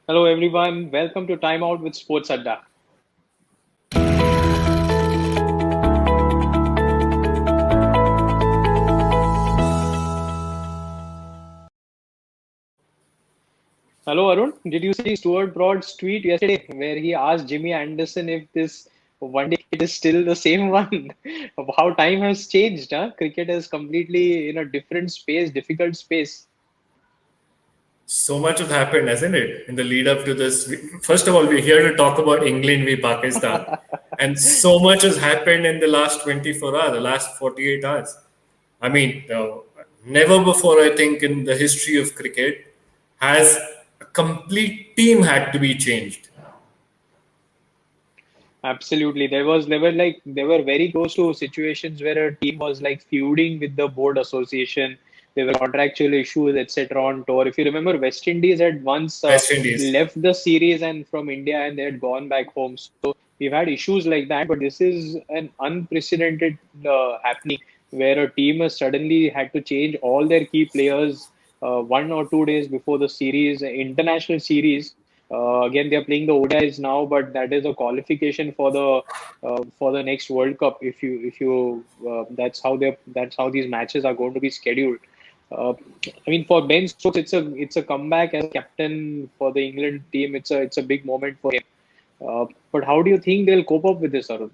Hello everyone, welcome to Timeout with SportsAdda. Hello Arun, did you see Stuart Broad's tweet yesterday where he asked Jimmy Anderson if this one day kid is still the same one? Of how time has changed, huh? Cricket is completely in a different space, difficult space. So much has happened, hasn't it, in the lead up to this? First of all, we're here to talk about England v Pakistan. And so much has happened in the last 24 hours, the last 48 hours. I mean, never before, I think, in the history of cricket has a complete team had to be changed. Absolutely. They were very close to situations where a team was like feuding with the board association. There were contractual issues, etc. on tour. If you remember, West Indies had once West Indies. left the series and from India and they had gone back home. So we've had issues like that, but this is an unprecedented happening where a team has suddenly had to change all their key players 1 or 2 days before the series, international series. Again, they are playing the ODIs now, but that is a qualification for the next World Cup. If you that's how these matches are going to be scheduled. Uh, I mean, for Ben Stokes, it's a comeback as captain for the England team. It's a big moment for him. But how do you think they'll cope up with this, Arun?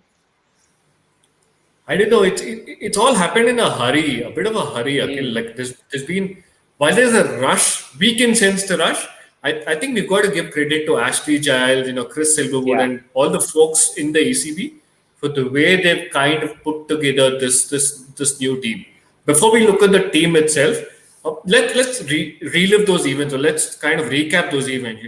I don't know. It's all happened in a hurry, a bit of a hurry, Akhil. Hmm. Like there's been while there's a rush, we can sense the rush. I think we've got to give credit to Ashley Giles, Chris Silverwood, Yeah. and all the folks in the ECB for the way they've kind of put together this new team. Before we look at the team itself, let's relive those events, or let's kind of recap those events.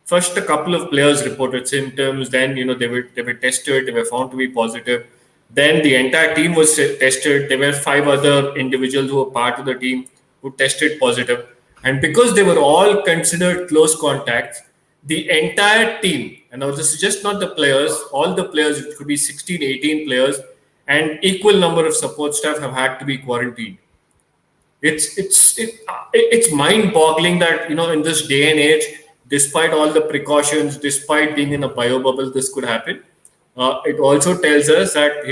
First a couple of players reported symptoms, then they were tested, they were found to be positive. Then the entire team was tested. There were five other individuals who were part of the team who tested positive. And because they were all considered close contacts, the entire team, and now this is just not the players, all the players, it could be 16, 18 players, and equal number of support staff have had to be quarantined. It's mind-boggling that in this day and age, despite all the precautions, despite being in a bio bubble, this could happen. It also tells us that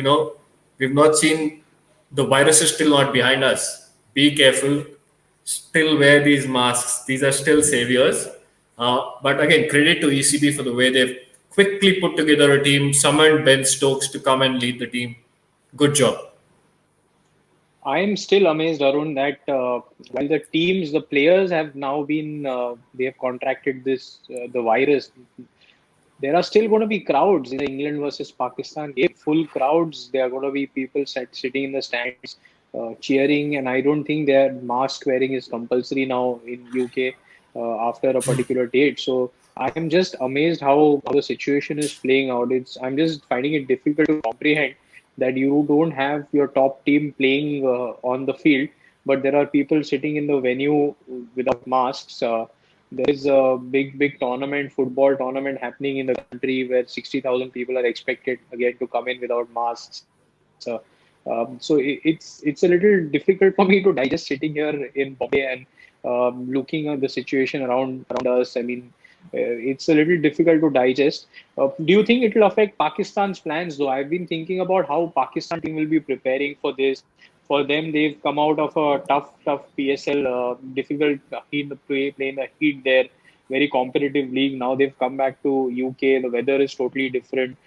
we've not seen the virus is still not behind us. Be careful. Still wear these masks. These are still saviors. But again, credit to ECB for the way they've quickly put together a team, summoned Ben Stokes to come and lead the team. Good job. I am still amazed, Arun, that while the players have now they have contracted the virus. There are still going to be crowds in the England versus Pakistan game. Full crowds. There are going to be people sitting in the stands, cheering, and I don't think their mask wearing is compulsory now in UK after a particular date. So I am just amazed how the situation is playing out. I'm just finding it difficult to comprehend that you don't have your top team playing on the field, but there are people sitting in the venue without masks. There is a big tournament, football tournament happening in the country where 60,000 people are expected again to come in without masks. So it's a little difficult for me to digest sitting here in Bombay and looking at the situation around us. I mean, it's a little difficult to digest. Do you think it will affect Pakistan's plans, though? I've been thinking about how Pakistan team will be preparing for this. For them, they've come out of a tough PSL, difficult heat, playing the heat there, very competitive league. Now they've come back to UK. The weather is totally different.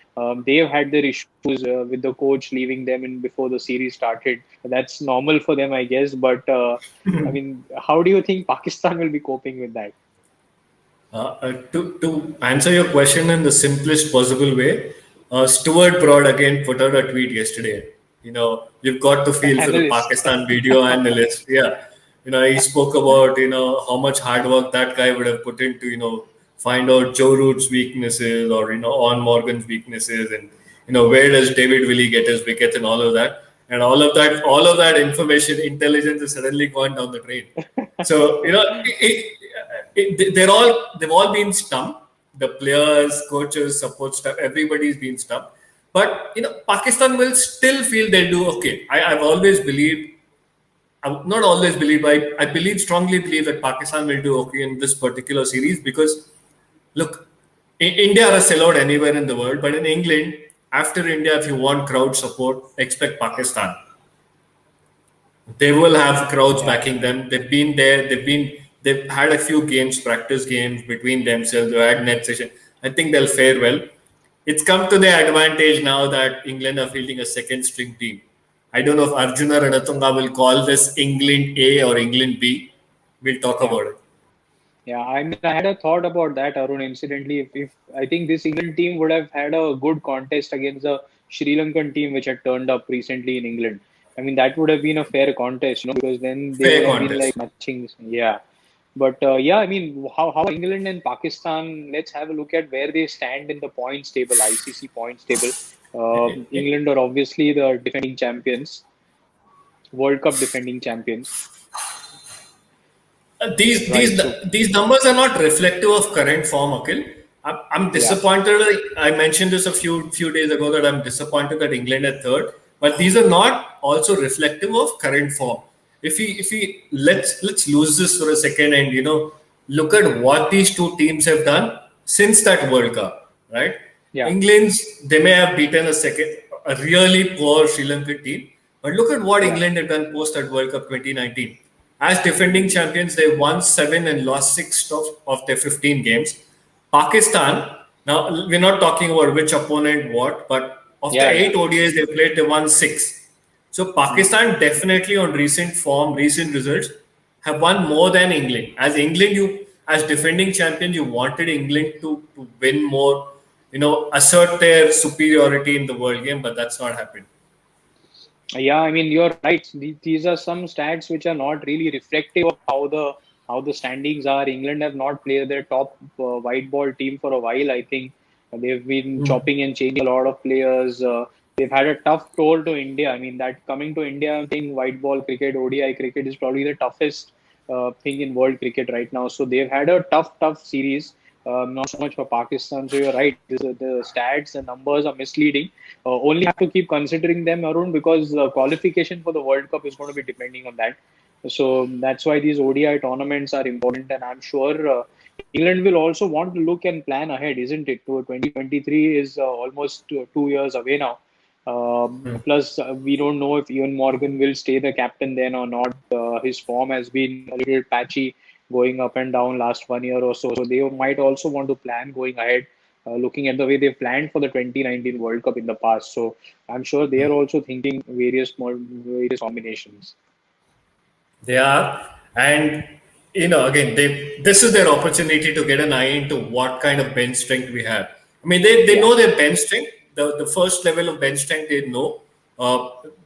They've had their issues with the coach leaving them in before the series started. That's normal for them, I guess. But I mean, how do you think Pakistan will be coping with that? To answer your question in the simplest possible way, Stuart Broad again put out a tweet yesterday. You've got to The feel for the analyst. Pakistan video analyst. Yeah. He spoke about, how much hard work that guy would have put into, find out Joe Root's weaknesses or, On Morgan's weaknesses and, where does David Willey get his wickets and all of that. And all of that information, intelligence is suddenly gone down the drain. So, they've all been stumped. The players, coaches, support staff, everybody's been stumped. But Pakistan will still feel they'll do okay. I've always believed, I've not always believed, but I strongly believe that Pakistan will do okay in this particular series because Look, India are a sellout anywhere in the world, but in England, after India, if you want crowd support, expect Pakistan. They will have crowds Yeah, backing them. They've been there. They've had a few games, practice games between themselves. They had net session. I think they'll fare well. It's come to their advantage now that England are fielding a second string team. I don't know if Arjuna Ranatunga will call this England A or England B. We'll talk yeah. about it. Yeah, I mean, I had a thought about that, Arun. Incidentally, if I think this England team would have had a good contest against the Sri Lankan team, which had turned up recently in England. I mean, that would have been a fair contest, because then they would Fair have been contest. like matching. Yeah, but yeah, I mean, how England and Pakistan? Let's have a look at where they stand in the points table, ICC points table. England are obviously the defending champions, World Cup defending champions, These right? these So these numbers are not reflective of current form, Akhil. I'm yeah, disappointed. I mentioned this a few days ago that I'm disappointed that England at third, but these are not also reflective of current form. If we let's lose this for a second and look at what these two teams have done since that World Cup, right? yeah, England's they may have beaten a really poor Sri Lankan team, but look at what yeah, England have done post that World Cup 2019. As defending champions, they won seven and lost six of their 15 games. Pakistan, now we're not talking about which opponent what, but of the yeah, yeah. eight ODIs they played, they won six. So Hmm. Pakistan definitely on recent form, recent results, have won more than England. As England, you as defending champions, you wanted England to win more, assert their superiority in the world game, but that's not happened. Yeah, I mean, you're right. These are some stats which are not really reflective of how the standings are. England have not played their top white ball team for a while. I think they've been chopping and changing a lot of players. They've had a tough tour to India. I mean, that coming to India and playing white ball cricket, ODI cricket is probably the toughest thing in world cricket right now. So they've had a tough series. Not so much for Pakistan. So you're right. The stats and numbers are misleading. Only have to keep considering them, Arun, because qualification for the World Cup is going to be depending on that. So that's why these ODI tournaments are important, and I'm sure England will also want to look and plan ahead, isn't it? To 2023 is almost 2 years away now. Plus, we don't know if Ian Morgan will stay the captain then or not. His form has been a little patchy, going up and down last 1 year or so. So they might also want to plan going ahead, looking at the way they planned for the 2019 World Cup in the past. So I'm sure they are also thinking various combinations. They are, and again, this is their opportunity to get an eye into what kind of bench strength we have. I mean, they Yeah, know their bench strength. The first level of bench strength they know.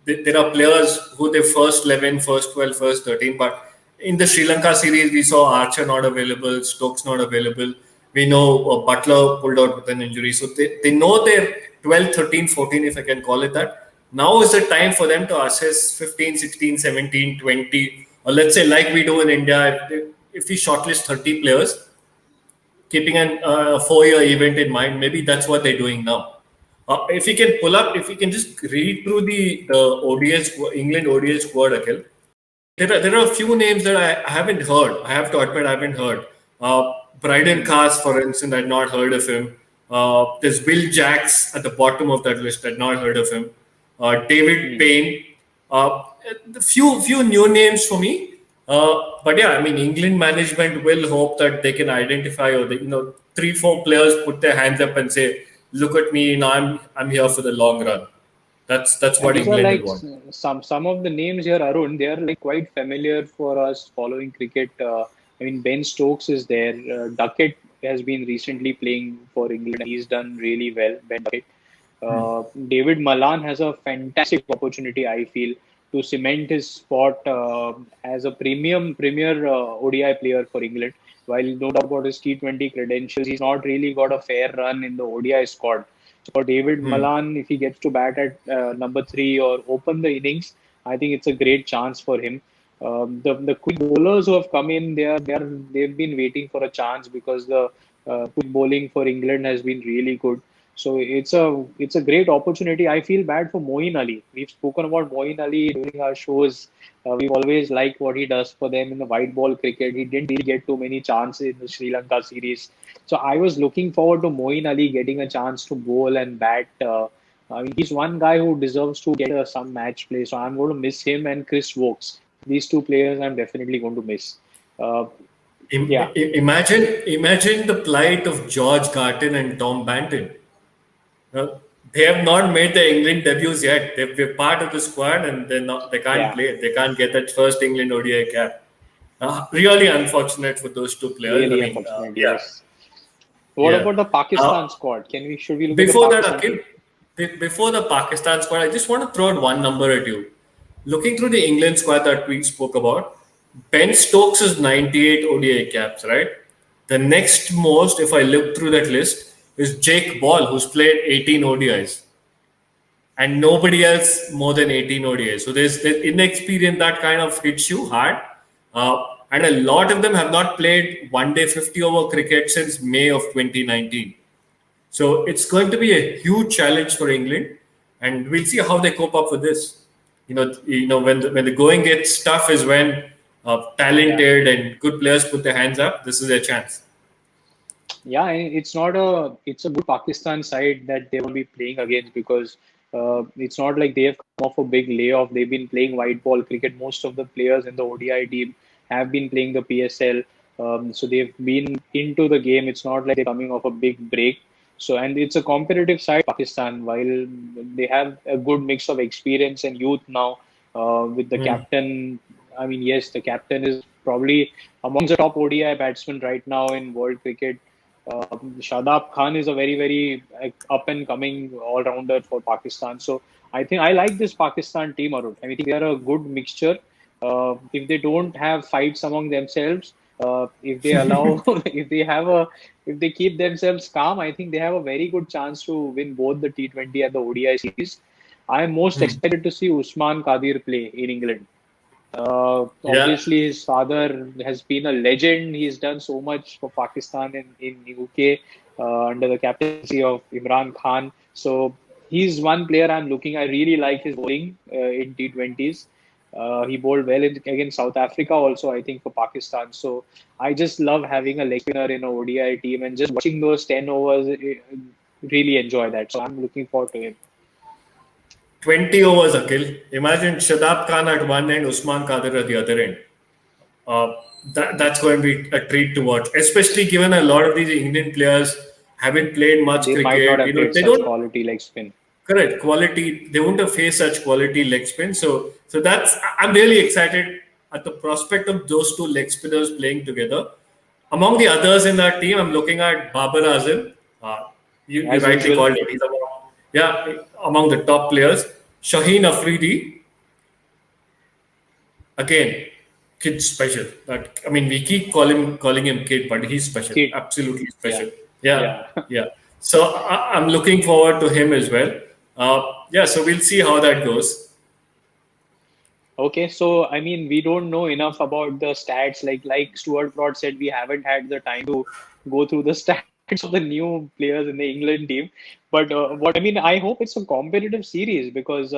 There are players who they first 11, first 12, first 13, but in the Sri Lanka series, we saw Archer not available, Stokes not available. We know Butler pulled out with an injury. So they know their 12, 13, 14, if I can call it that. Now is the time for them to assess 15, 16, 17, 20, or let's say like we do in India, if we shortlist 30 players, keeping a 4-year event in mind, maybe that's what they're doing now. If you can pull up, if you can just read through the ODS, England ODS squad, Akhil, there are a few names that I haven't heard. I have to admit, I haven't heard. Bryden mm, Cars, for instance, I'd not heard of him. There's Will Jacks at the bottom of that list. I'd not heard of him. David mm. Payne. A few new names for me. But yeah, I mean, England management will hope that they can identify, or 3-4 players put their hands up and say, "Look at me, I'm here for the long run." That's And what these are England like will want. some of the names here, Arun. They are like quite familiar for us following cricket. I mean, Ben Stokes is there. Duckett has been recently playing for England. He's done really well. Ben Duckett. David Malan has a fantastic opportunity, I feel, to cement his spot as a premier ODI player for England. While no doubt about his T20 credentials, he's not really got a fair run in the ODI squad. So for David Malan, if he gets to bat at number three or open the innings, I think it's a great chance for him. The quick bowlers who have come in, they've been waiting for a chance because the quick bowling for England has been really good. So it's a great opportunity. I feel bad for Moeen Ali. We've spoken about Moeen Ali during our shows. We've always liked what he does for them in the white ball cricket. He didn't really get too many chances in the Sri Lanka series. So I was looking forward to Moeen Ali getting a chance to bowl and bat. I mean, he's one guy who deserves to get some match play. So I'm going to miss him and Chris Wokes. These two players I'm definitely going to miss. Uh, yeah, Imagine the plight of George Garton and Tom Banton. Uh, they have not made their England debuts yet. They're part of the squad, and they can't yeah, play. They can't get that first England ODI cap. Really unfortunate for those two players. I really mean, unfortunate. yeah, Yes. What yeah. about the Uh, Pakistan squad? Should we look at the Before that, Pakistan team? Akhil, before the Pakistan squad, I just want to throw out one number at you. Looking through the England squad that we spoke about, Ben Stokes is 98 ODI caps, right? The next most, if I look through that list, is Jake Ball, who's played 18 ODIs, and nobody else more than 18 ODIs. So there's inexperience that kind of hits you hard. And a lot of them have not played one day 50 over cricket since May of 2019. So it's going to be a huge challenge for England, and we'll see how they cope up with this. When the going gets tough is when Yeah. talented and good players put their hands up. This is their chance. Yeah, and it's a good Pakistan side that they will be playing against because it's not like they have come off a big layoff. They've been playing white ball cricket. Most of the players in the ODI team have been playing the PSL. So they've been into the game. It's not like they're coming off a big break. So, and it's a competitive side, Pakistan, while they have a good mix of experience and youth now, with the Hmm. captain. I mean, yes, the captain is probably amongst the top ODI batsmen right now in world cricket. Shadab Khan is a very, very up and coming all rounder for Pakistan. So I think I like this Pakistan team, Arun. I mean, they are a good mixture. If they don't have fights among themselves, if they allow, if they keep themselves calm, I think they have a very good chance to win both the T20 and the ODI series. I am most Hmm. excited to see Usman Qadir play in England. Yeah. Obviously, his father has been a legend. He's done so much for Pakistan in UK under the captaincy of Imran Khan. So he's one player I'm looking. I really like his bowling in T20s. He bowled well against South Africa also, I think, for Pakistan. So I just love having a leg spinner in a ODI team and just watching those 10 overs. Really enjoy that. So I'm looking forward to him. 20 overs, Akhil. Imagine Shadab Khan at one end, Usman Qadir at the other end. Uh, that's going to be a treat to watch, especially given a lot of these Indian players haven't played much They might not cricket. have played They such don't. quality leg spin. Correct. Quality. They won't have faced such quality leg spin. So that's. I'm really excited at the prospect of those two leg spinners playing together. Among the others in that team, I'm looking at Babar Azim. You As rightly usual. called him. He's among the top players. Shaheen Afridi, again, kid special. But I mean, we keep calling him kid, but he's special. Kid. Absolutely Yeah. special. Yeah, Yeah. yeah. So I'm looking forward to him as well. Yeah, so we'll see how that goes. Okay. So, I mean, we don't know enough about the stats. Like Stuart Broad said, we haven't had the time to go through the stats of the new players in the England team. But what I mean, I hope it's a competitive series because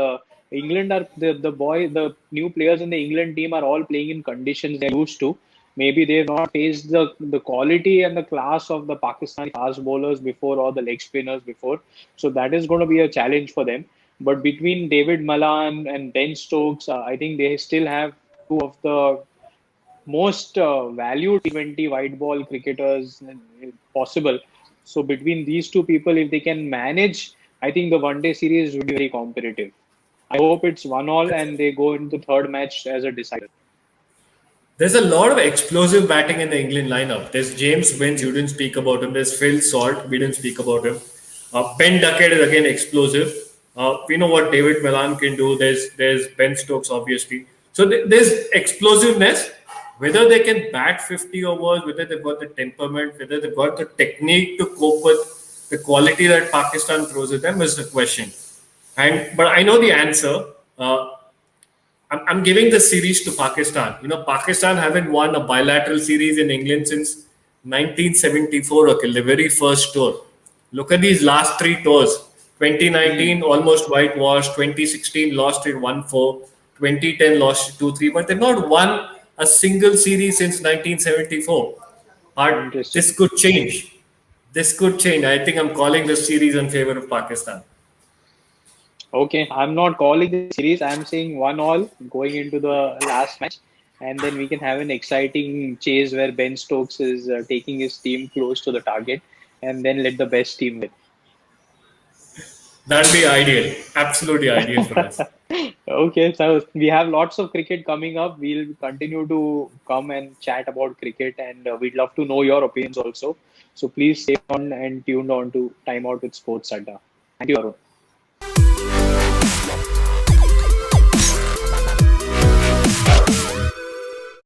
England are the new players in the England team are all playing in conditions they're used to. Maybe they've not faced the quality and the class of the Pakistani fast bowlers before or the leg spinners before. So that is going to be a challenge for them. But between David Malan and Ben Stokes, I think they still have two of the most valued T20 white ball cricketers possible. So between these two people, if they can manage, I think the one day series would be very competitive. I hope it's 1-1 and they go into the third match as a decider. There's a lot of explosive batting in the England lineup. There's James Wins, you didn't speak about him. There's Phil Salt, we didn't speak about him. Ben Duckett is again explosive. We know what David Milan can do. There's Ben Stokes, obviously. So there's explosiveness. Whether they can bat 50 overs, whether they've got the temperament, whether they've got the technique to cope with the quality that Pakistan throws at them is the question. But I know the answer. I'm giving the series to Pakistan. Pakistan haven't won a bilateral series in England since 1974, okay, the very first tour. Look at these last three tours. 2019 almost whitewashed. 2016 lost it 1-4. 2010 lost it 2-3. But they've not won a single series since 1974. But this Interesting. could change. This could change. I think I'm calling this series in favor of Pakistan. Okay, I'm not calling the series. I'm saying 1-1 going into the last match, and then we can have an exciting chase where Ben Stokes is taking his team close to the target, and then let the best team win. That'd be ideal. Absolutely ideal for us. Okay, so we have lots of cricket coming up. We'll continue to come and chat about cricket, and we'd love to know your opinions also. So please stay on and tuned on to Timeout with SportsAdda. Thank you, Arun.